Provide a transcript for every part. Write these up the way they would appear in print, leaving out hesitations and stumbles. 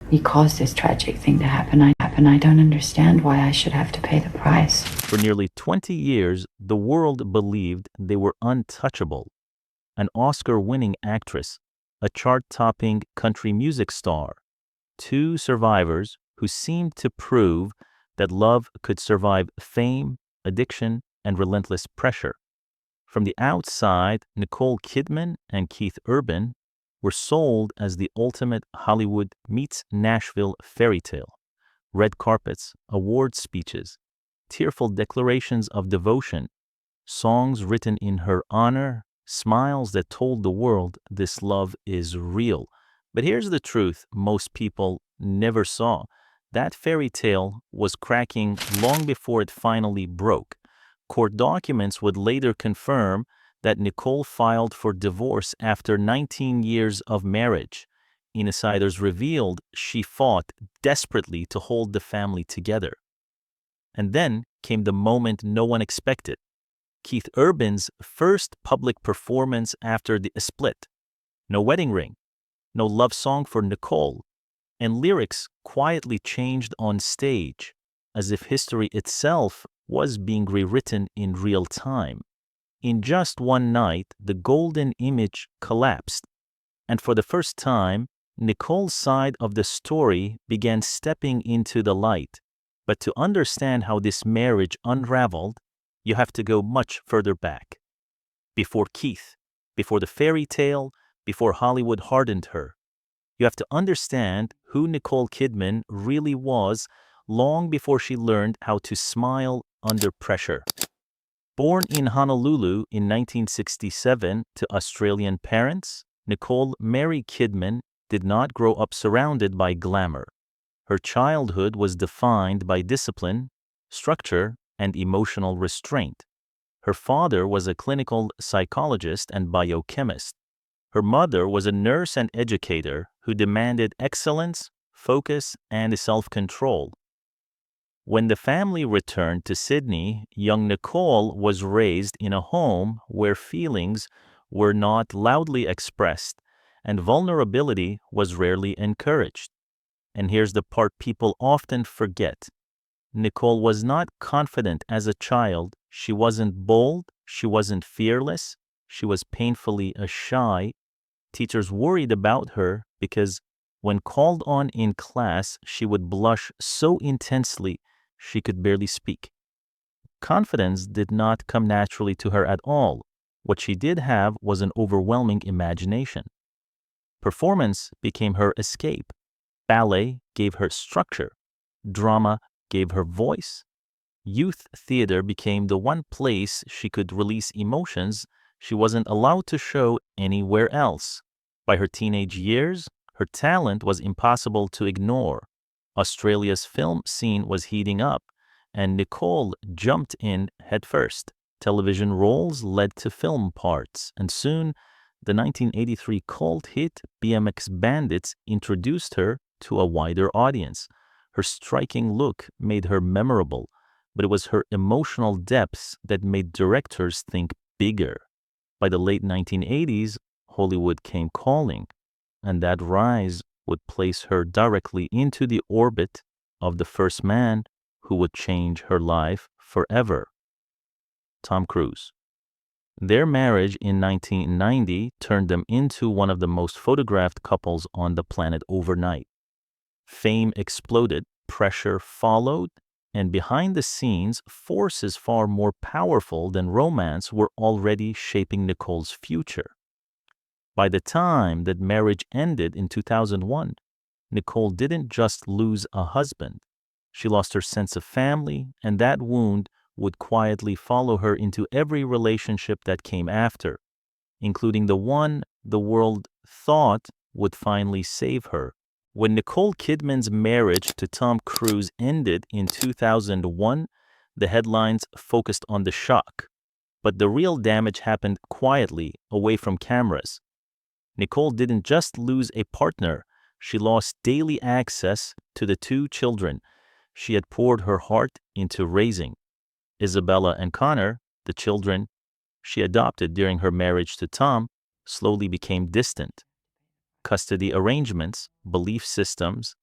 You caused this tragic thing to happen. I don't understand why I should have to pay the price. For nearly 20 years, the world believed they were untouchable. An Oscar-winning actress, a chart-topping country music star, two survivors who seemed to prove that love could survive fame, addiction, and relentless pressure. From the outside, Nicole Kidman and Keith Urban were sold as the ultimate Hollywood meets Nashville fairy tale. Red carpets, award speeches, tearful declarations of devotion, songs written in her honor, smiles that told the world this love is real. But here's the truth most people never saw. That fairy tale was cracking long before it finally broke. Court documents would later confirm that Nicole filed for divorce after 19 years of marriage. Insiders revealed she fought desperately to hold the family together. And then came the moment no one expected. Keith Urban's first public performance after the split. No wedding ring, no love song for Nicole, and lyrics quietly changed on stage, as if history itself was being rewritten in real time. In just one night, the golden image collapsed, and for the first time, Nicole's side of the story began stepping into the light. But to understand how this marriage unraveled, you have to go much further back. Before Keith, before the fairy tale, before Hollywood hardened her. You have to understand who Nicole Kidman really was long before she learned how to smile under pressure. Born in Honolulu in 1967 to Australian parents, Nicole Mary Kidman did not grow up surrounded by glamour. Her childhood was defined by discipline, structure, and emotional restraint. Her father was a clinical psychologist and biochemist. Her mother was a nurse and educator who demanded excellence, focus, and self-control. When the family returned to Sydney, young Nicole was raised in a home where feelings were not loudly expressed and vulnerability was rarely encouraged. And here's the part people often forget. Nicole was not confident as a child. She wasn't bold. She wasn't fearless. She was painfully shy. Teachers worried about her because when called on in class, she would blush so intensely she could barely speak. Confidence did not come naturally to her at all. What she did have was an overwhelming imagination. Performance became her escape. Ballet gave her structure. Drama gave her voice. Youth theater became the one place she could release emotions she wasn't allowed to show anywhere else. By her teenage years, her talent was impossible to ignore. Australia's film scene was heating up, and Nicole jumped in headfirst. Television roles led to film parts, and soon the 1983 cult hit BMX Bandits introduced her to a wider audience. Her striking look made her memorable, but it was her emotional depths that made directors think bigger. By the late 1980s, Hollywood came calling, and that rise would place her directly into the orbit of the first man who would change her life forever, Tom Cruise. Their marriage in 1990 turned them into one of the most photographed couples on the planet overnight. Fame exploded, pressure followed, and behind the scenes, forces far more powerful than romance were already shaping Nicole's future. By the time that marriage ended in 2001, Nicole didn't just lose a husband. She lost her sense of family, and that wound would quietly follow her into every relationship that came after, including the one the world thought would finally save her. When Nicole Kidman's marriage to Tom Cruise ended in 2001, the headlines focused on the shock. But the real damage happened quietly, away from cameras. Nicole didn't just lose a partner, she lost daily access to the two children she had poured her heart into raising. Isabella and Connor, the children she adopted during her marriage to Tom, slowly became distant. Custody arrangements, belief systems,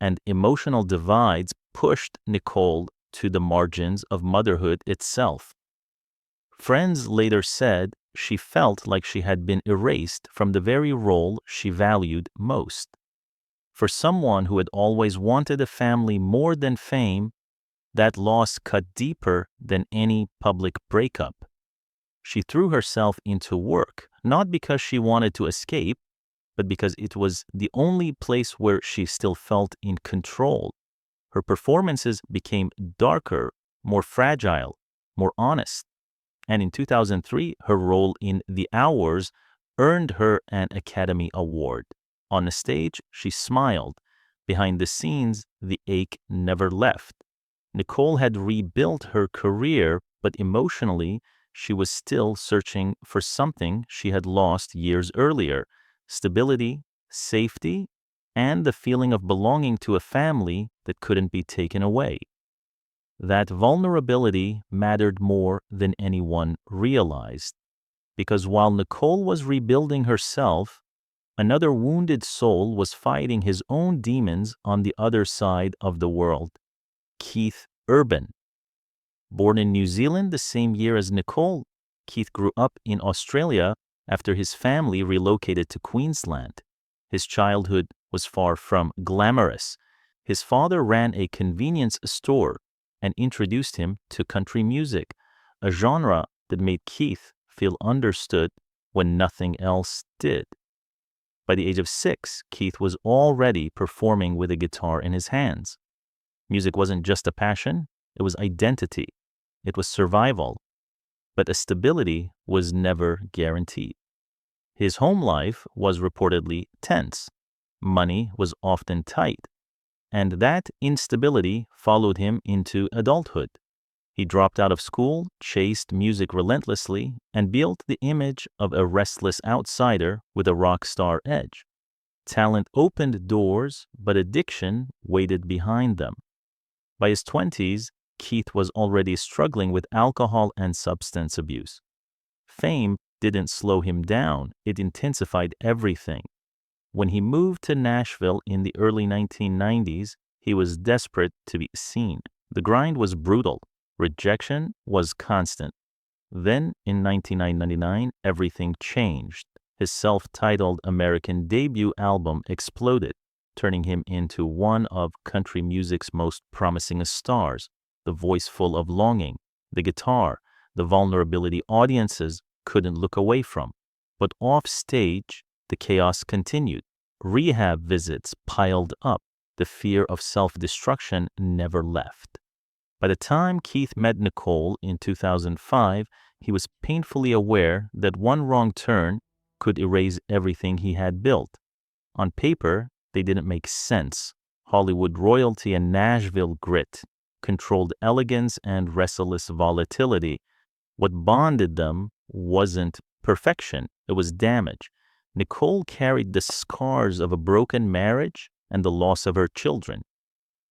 and emotional divides pushed Nicole to the margins of motherhood itself. Friends later said she felt like she had been erased from the very role she valued most. For someone who had always wanted a family more than fame, that loss cut deeper than any public breakup. She threw herself into work, not because she wanted to escape, but because it was the only place where she still felt in control. Her performances became darker, more fragile, more honest. And in 2003, her role in The Hours earned her an Academy Award. On the stage, she smiled. Behind the scenes, the ache never left. Nicole had rebuilt her career, but emotionally, she was still searching for something she had lost years earlier: stability, safety, and the feeling of belonging to a family that couldn't be taken away. That vulnerability mattered more than anyone realized, because while Nicole was rebuilding herself, another wounded soul was fighting his own demons on the other side of the world: Keith Urban. Born in New Zealand the same year as Nicole, Keith grew up in Australia after his family relocated to Queensland. His childhood was far from glamorous. His father ran a convenience store and introduced him to country music, a genre that made Keith feel understood when nothing else did. By the age of 6, Keith was already performing with a guitar in his hands. Music wasn't just a passion, it was identity. It was survival. But a stability was never guaranteed. His home life was reportedly tense. Money was often tight. And that instability followed him into adulthood. He dropped out of school, chased music relentlessly, and built the image of a restless outsider with a rock star edge. Talent opened doors, but addiction waited behind them. By his 20s, Keith was already struggling with alcohol and substance abuse. Fame didn't slow him down, it intensified everything. When he moved to Nashville in the early 1990s, he was desperate to be seen. The grind was brutal. Rejection was constant. Then, in 1999, everything changed. His self-titled American debut album exploded, turning him into one of country music's most promising stars. The voice full of longing, the guitar, the vulnerability audiences couldn't look away from. But off stage, the chaos continued. Rehab visits piled up. The fear of self-destruction never left. By the time Keith met Nicole in 2005, he was painfully aware that one wrong turn could erase everything he had built. On paper, they didn't make sense. Hollywood royalty and Nashville grit, controlled elegance and restless volatility. What bonded them wasn't perfection, it was damage. Nicole carried the scars of a broken marriage and the loss of her children.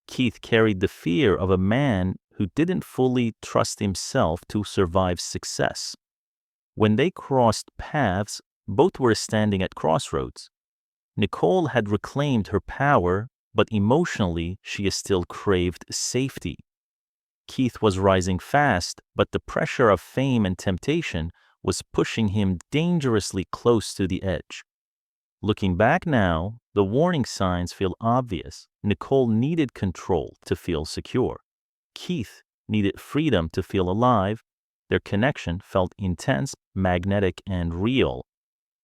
Keith carried the fear of a man who didn't fully trust himself to survive success. When they crossed paths, both were standing at crossroads. Nicole had reclaimed her power, but emotionally she still craved safety. Keith was rising fast, but the pressure of fame and temptation was pushing him dangerously close to the edge. Looking back now, the warning signs feel obvious. Nicole needed control to feel secure. Keith needed freedom to feel alive. Their connection felt intense, magnetic, and real.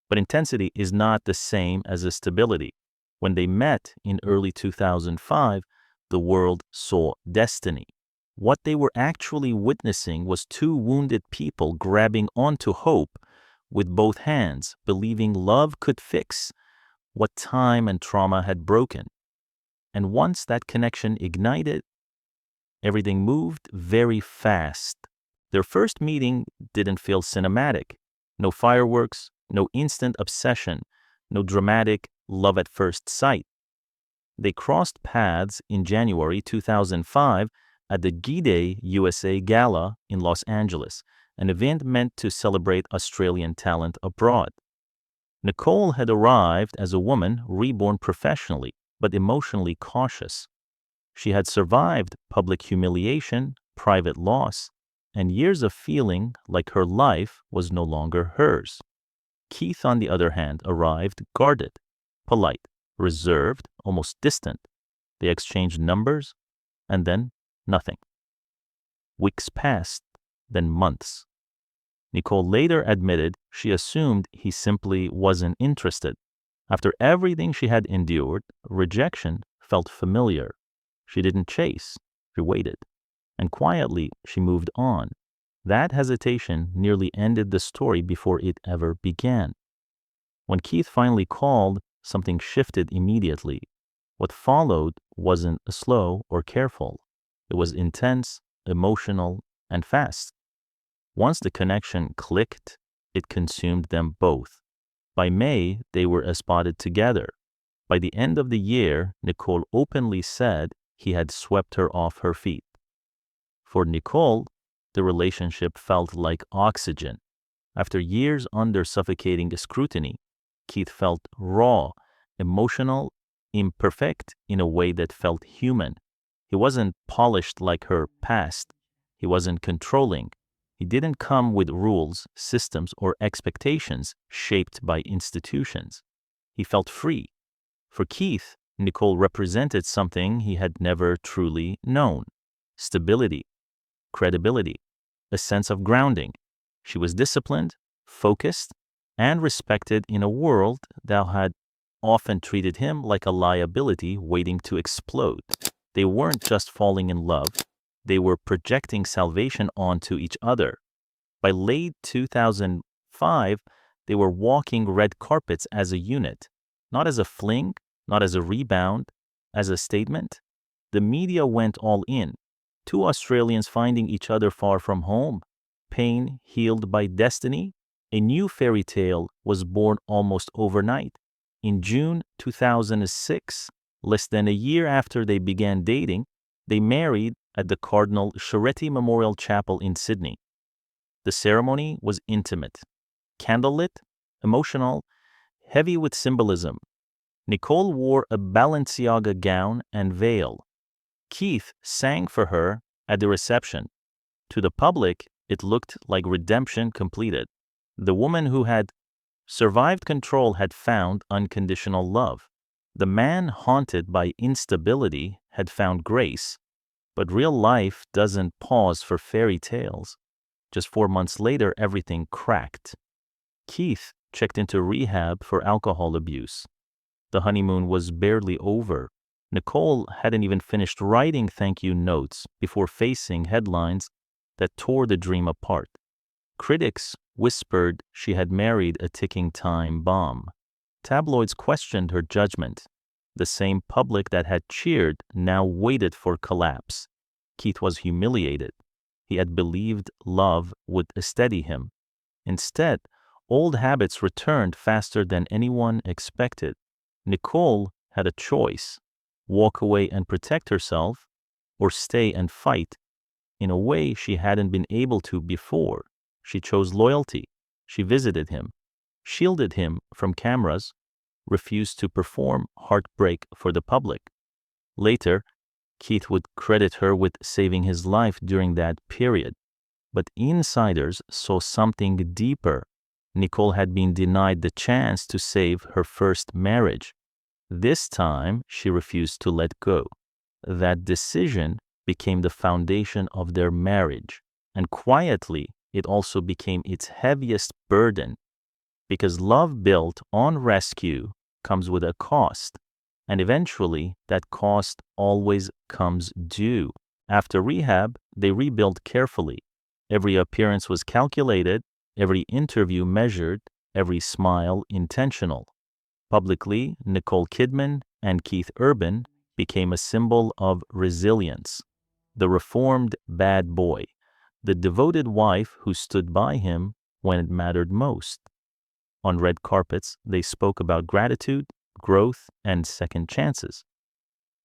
But intensity is not the same as a stability. When they met in early 2005, the world saw destiny. What they were actually witnessing was two wounded people grabbing onto hope with both hands, believing love could fix what time and trauma had broken. And once that connection ignited, everything moved very fast. Their first meeting didn't feel cinematic. No fireworks, no instant obsession, no dramatic love at first sight. They crossed paths in January 2005 at the Gide USA Gala in Los Angeles, an event meant to celebrate Australian talent abroad. Nicole had arrived as a woman reborn professionally, but emotionally cautious. She had survived public humiliation, private loss, and years of feeling like her life was no longer hers. Keith, on the other hand, arrived guarded, polite, reserved, almost distant. They exchanged numbers, and then nothing. Weeks passed, then months. Nicole later admitted she assumed he simply wasn't interested. After everything she had endured, rejection felt familiar. She didn't chase, she waited. And quietly, she moved on. That hesitation nearly ended the story before it ever began. When Keith finally called, something shifted immediately. What followed wasn't slow or careful. It was intense, emotional, and fast. Once the connection clicked, it consumed them both. By May, they were spotted together. By the end of the year, Nicole openly said he had swept her off her feet. For Nicole, the relationship felt like oxygen. After years under suffocating scrutiny, Keith felt raw, emotional, imperfect in a way that felt human. He wasn't polished like her past. He wasn't controlling. He didn't come with rules, systems, or expectations shaped by institutions. He felt free. For Keith, Nicole represented something he had never truly known: stability, credibility, a sense of grounding. She was disciplined, focused, and respected in a world that had often treated him like a liability waiting to explode. They weren't just falling in love, they were projecting salvation onto each other. By late 2005, they were walking red carpets as a unit, not as a fling, not as a rebound, as a statement. The media went all in. Two Australians finding each other far from home, pain healed by destiny. A new fairy tale was born almost overnight. In June 2006, less than a year after they began dating, they married at the Cardinal Chiretti Memorial Chapel in Sydney. The ceremony was intimate, candlelit, emotional, heavy with symbolism. Nicole wore a Balenciaga gown and veil. Keith sang for her at the reception. To the public, it looked like redemption completed. The woman who had survived control had found unconditional love. The man haunted by instability had found grace. But real life doesn't pause for fairy tales. Just 4 months later, everything cracked. Keith checked into rehab for alcohol abuse. The honeymoon was barely over. Nicole hadn't even finished writing thank you notes before facing headlines that tore the dream apart. Critics whispered she had married a ticking time bomb. Tabloids questioned her judgment. The same public that had cheered now waited for collapse. Keith was humiliated. He had believed love would steady him. Instead, old habits returned faster than anyone expected. Nicole had a choice: walk away and protect herself, or stay and fight in a way she hadn't been able to before. She chose loyalty. She visited him, shielded him from cameras, refused to perform heartbreak for the public. Later, Keith would credit her with saving his life during that period. But insiders saw something deeper. Nicole had been denied the chance to save her first marriage. This time, she refused to let go. That decision became the foundation of their marriage, and quietly, it also became its heaviest burden, because love built on rescue comes with a cost, and eventually that cost always comes due. After rehab, they rebuilt carefully. Every appearance was calculated, every interview measured, every smile intentional. Publicly, Nicole Kidman and Keith Urban became a symbol of resilience. The reformed bad boy, the devoted wife who stood by him when it mattered most. On red carpets, they spoke about gratitude, growth, and second chances.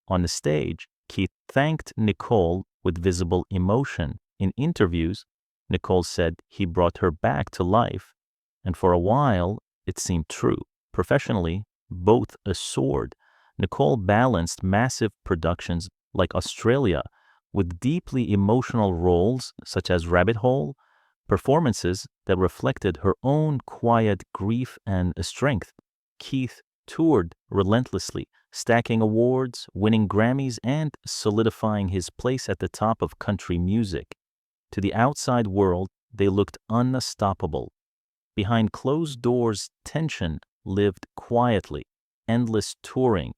On the stage, Keith thanked Nicole with visible emotion. In interviews, Nicole said he brought her back to life, and for a while, it seemed true. Professionally, both soared. Nicole balanced massive productions like Australia with deeply emotional roles such as Rabbit Hole, performances that reflected her own quiet grief and strength. Keith toured relentlessly, stacking awards, winning Grammys, and solidifying his place at the top of country music. To the outside world, they looked unstoppable. Behind closed doors, tension lived quietly, endless touring,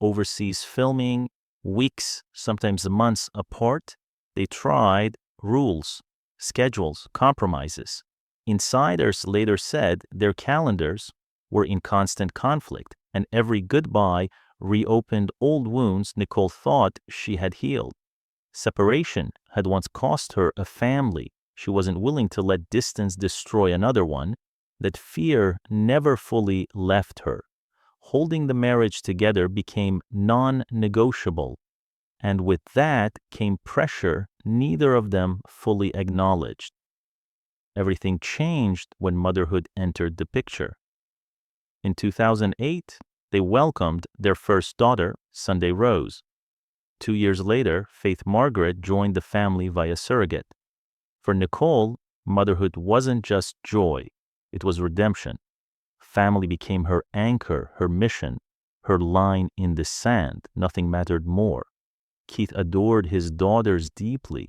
overseas filming, weeks, sometimes months apart. They tried rules, schedules, compromises. Insiders later said their calendars were in constant conflict, and every goodbye reopened old wounds Nicole thought she had healed. Separation had once cost her a family. She wasn't willing to let distance destroy another one. That fear never fully left her. Holding the marriage together became non-negotiable, and with that came pressure neither of them fully acknowledged. Everything changed when motherhood entered the picture. In 2008, they welcomed their first daughter, Sunday Rose. 2 years later, Faith Margaret joined the family via surrogate. For Nicole, motherhood wasn't just joy, it was redemption. Family became her anchor, her mission, her line in the sand. Nothing mattered more. Keith adored his daughters deeply,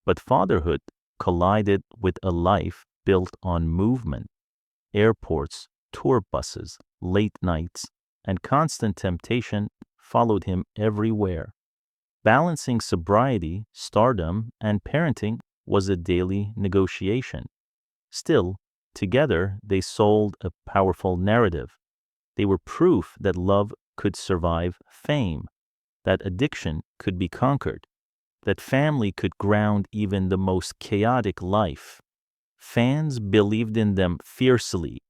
but fatherhood collided with a life built on movement. Airports, tour buses, late nights, and constant temptation followed him everywhere. Balancing sobriety, stardom, and parenting was a daily negotiation. Still, together they sold a powerful narrative. They were proof that love could survive fame, that addiction could be conquered, that family could ground even the most chaotic life. Fans believed in them fiercely.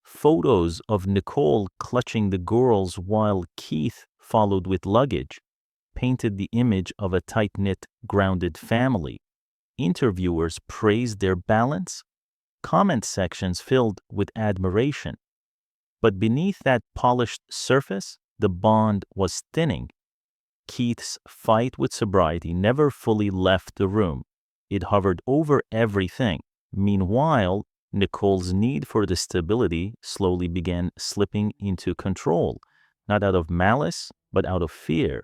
Photos of Nicole clutching the girls while Keith followed with luggage painted the image of a tight-knit, grounded family. Interviewers praised their balance, comment sections filled with admiration. But beneath that polished surface, the bond was thinning. Keith's fight with sobriety never fully left the room. It hovered over everything. Meanwhile, Nicole's need for the stability slowly began slipping into control, not out of malice, but out of fear.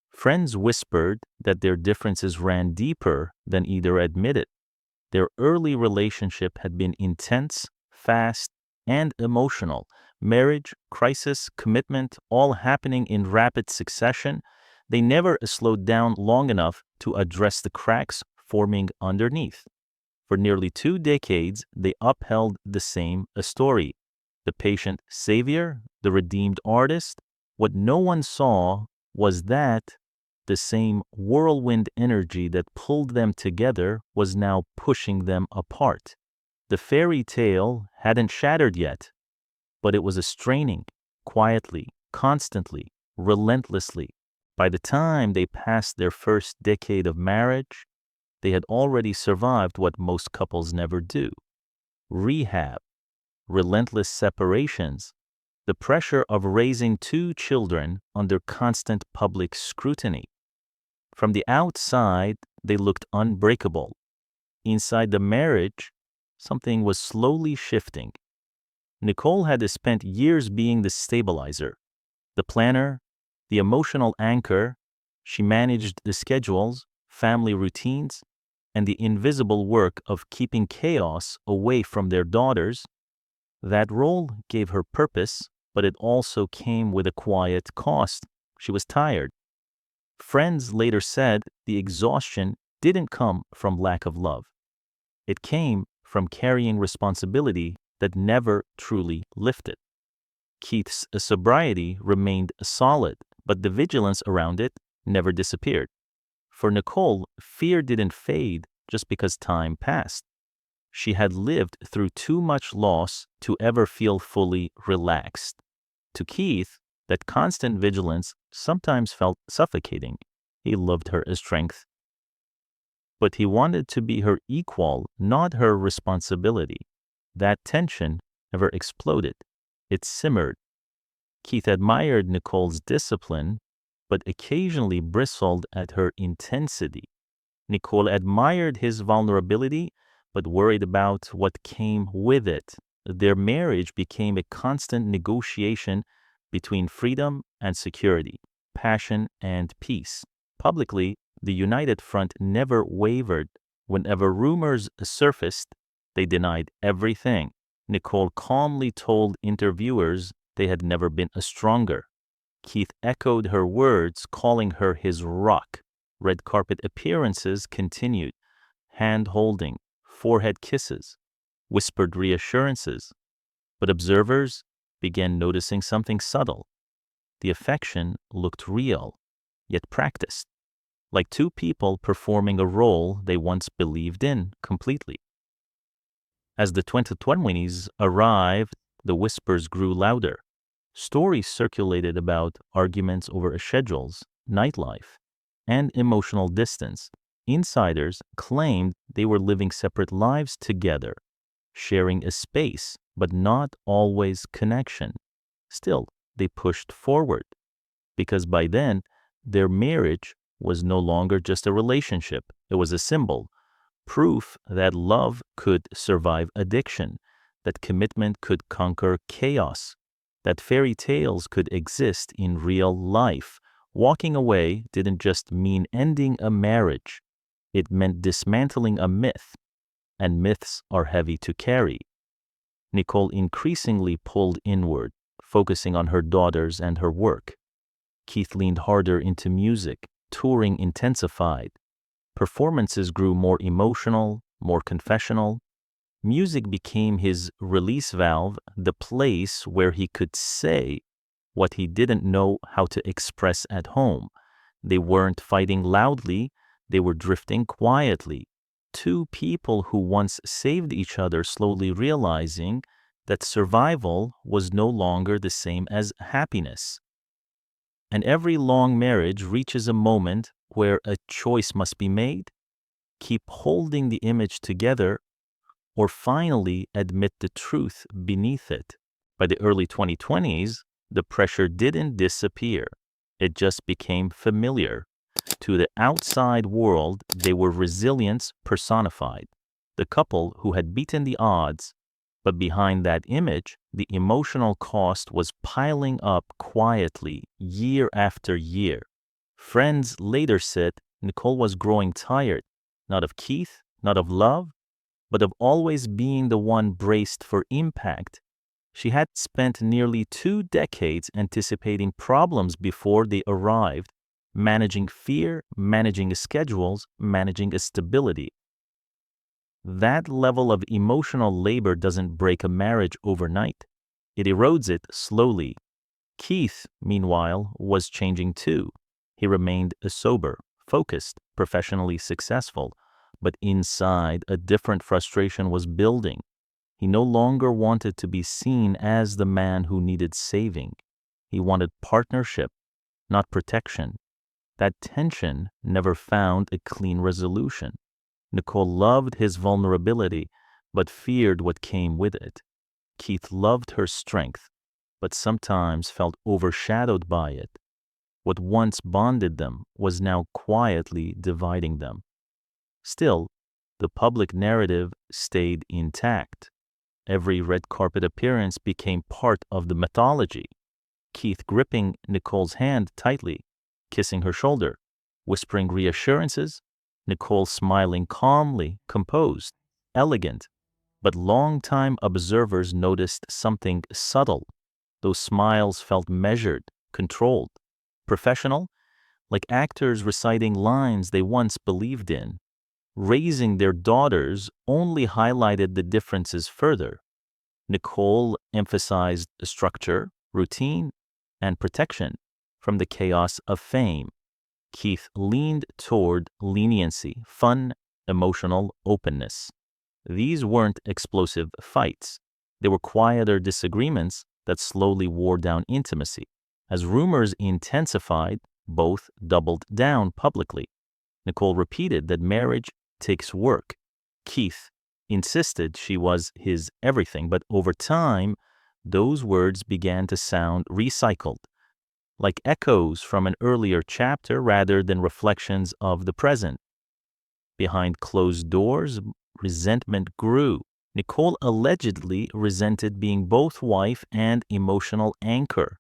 Friends whispered that their differences ran deeper than either admitted. Their early relationship had been intense, fast, and emotional. Marriage, crisis, commitment, all happening in rapid succession. They never slowed down long enough to address the cracks forming underneath. For nearly 2 decades, they upheld the same story. The patient savior, the redeemed artist. What no one saw was that the same whirlwind energy that pulled them together was now pushing them apart. The fairy tale hadn't shattered yet, but it was straining, quietly, constantly, relentlessly. By the time they passed their first decade of marriage, they had already survived what most couples never do: rehab, relentless separations, the pressure of raising 2 children under constant public scrutiny. From the outside, they looked unbreakable. Inside the marriage, something was slowly shifting. Nicole had spent years being the stabilizer, the planner, the emotional anchor. She managed the schedules, family routines, and the invisible work of keeping chaos away from their daughters. That role gave her purpose, but it also came with a quiet cost. She was tired. Friends later said the exhaustion didn't come from lack of love. It came from carrying responsibility that never truly lifted. Keith's sobriety remained solid, but the vigilance around it never disappeared. For Nicole, fear didn't fade just because time passed. She had lived through too much loss to ever feel fully relaxed. To Keith, that constant vigilance sometimes felt suffocating. He loved her strength, but he wanted to be her equal, not her responsibility. That tension never exploded. It simmered. Keith admired Nicole's discipline, but occasionally bristled at her intensity. Nicole admired his vulnerability, but worried about what came with it. Their marriage became a constant negotiation between freedom and security, passion and peace. Publicly, the United Front never wavered. Whenever rumors surfaced, they denied everything. Nicole calmly told interviewers they had never been stronger. Keith echoed her words, calling her his rock. Red carpet appearances continued, hand-holding, forehead kisses, whispered reassurances. But observers began noticing something subtle. The affection looked real, yet practiced, like two people performing a role they once believed in completely. As the 2020s arrived, the whispers grew louder. Stories circulated about arguments over schedules, nightlife, and emotional distance. Insiders claimed they were living separate lives together, sharing a space, but not always connection. Still, they pushed forward, because by then, their marriage was no longer just a relationship. It was a symbol, proof that love could survive addiction, that commitment could conquer chaos, that fairy tales could exist in real life. Walking away didn't just mean ending a marriage. It meant dismantling a myth, and myths are heavy to carry. Nicole increasingly pulled inward, focusing on her daughters and her work. Keith leaned harder into music. Touring intensified. Performances grew more emotional, more confessional. Music became his release valve, the place where he could say what he didn't know how to express at home. They weren't fighting loudly, they were drifting quietly. Two people who once saved each other slowly realizing that survival was no longer the same as happiness. And every long marriage reaches a moment where a choice must be made: keep holding the image together, or finally admit the truth beneath it. By the early 2020s, the pressure didn't disappear. It just became familiar. To the outside world, they were resilience personified, the couple who had beaten the odds. But behind that image, the emotional cost was piling up quietly, year after year. Friends later said Nicole was growing tired, not of Keith, not of love, but of always being the one braced for impact. She had spent nearly 2 decades anticipating problems before they arrived, managing fear, managing schedules, managing stability. That level of emotional labor doesn't break a marriage overnight. It erodes it slowly. Keith, meanwhile, was changing too. He remained sober, focused, professionally successful, but inside a different frustration was building. He no longer wanted to be seen as the man who needed saving. He wanted partnership, not protection. That tension never found a clean resolution. Nicole loved his vulnerability, but feared what came with it. Keith loved her strength, but sometimes felt overshadowed by it. What once bonded them was now quietly dividing them. Still, the public narrative stayed intact. Every red carpet appearance became part of the mythology. Keith gripping Nicole's hand tightly, kissing her shoulder, whispering reassurances, Nicole smiling calmly, composed, elegant. But long-time observers noticed something subtle. Those smiles felt measured, controlled, professional, like actors reciting lines they once believed in. Raising their daughters only highlighted the differences further. Nicole emphasized structure, routine, and protection from the chaos of fame. Keith leaned toward leniency, fun, emotional openness. These weren't explosive fights. They were quieter disagreements that slowly wore down intimacy. As rumors intensified, both doubled down publicly. Nicole repeated that marriage takes work. Keith insisted she was his everything, but over time, those words began to sound recycled, like echoes from an earlier chapter rather than reflections of the present. Behind closed doors, resentment grew. Nicole allegedly resented being both wife and emotional anchor.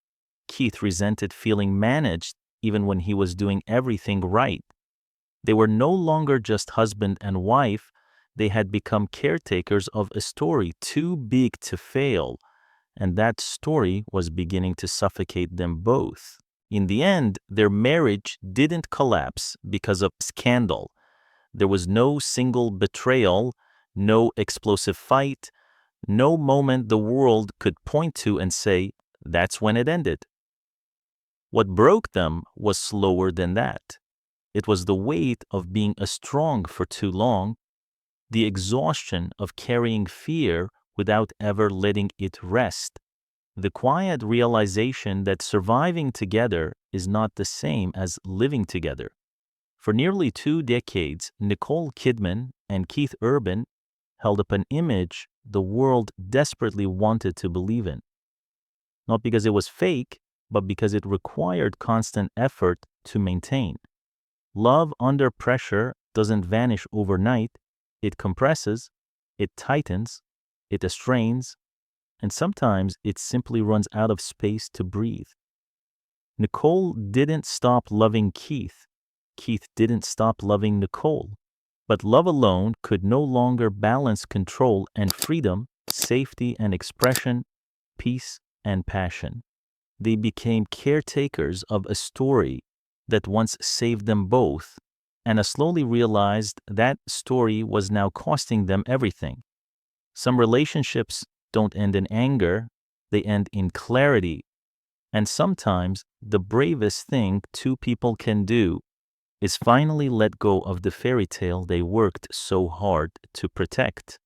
Keith resented feeling managed even when he was doing everything right. They were no longer just husband and wife, they had become caretakers of a story too big to fail, and that story was beginning to suffocate them both. In the end, their marriage didn't collapse because of scandal. There was no single betrayal, no explosive fight, no moment the world could point to and say, that's when it ended. What broke them was slower than that. It was the weight of being strong for too long, the exhaustion of carrying fear without ever letting it rest, the quiet realization that surviving together is not the same as living together. For nearly 2 decades, Nicole Kidman and Keith Urban held up an image the world desperately wanted to believe in. Not because it was fake, but because it required constant effort to maintain. Love under pressure doesn't vanish overnight. It compresses, it tightens, it strains, and sometimes it simply runs out of space to breathe. Nicole didn't stop loving Keith. Keith didn't stop loving Nicole. But love alone could no longer balance control and freedom, safety and expression, peace and passion. They became caretakers of a story that once saved them both, and slowly realized that story was now costing them everything. Some relationships don't end in anger, they end in clarity. And sometimes the bravest thing two people can do is finally let go of the fairy tale they worked so hard to protect.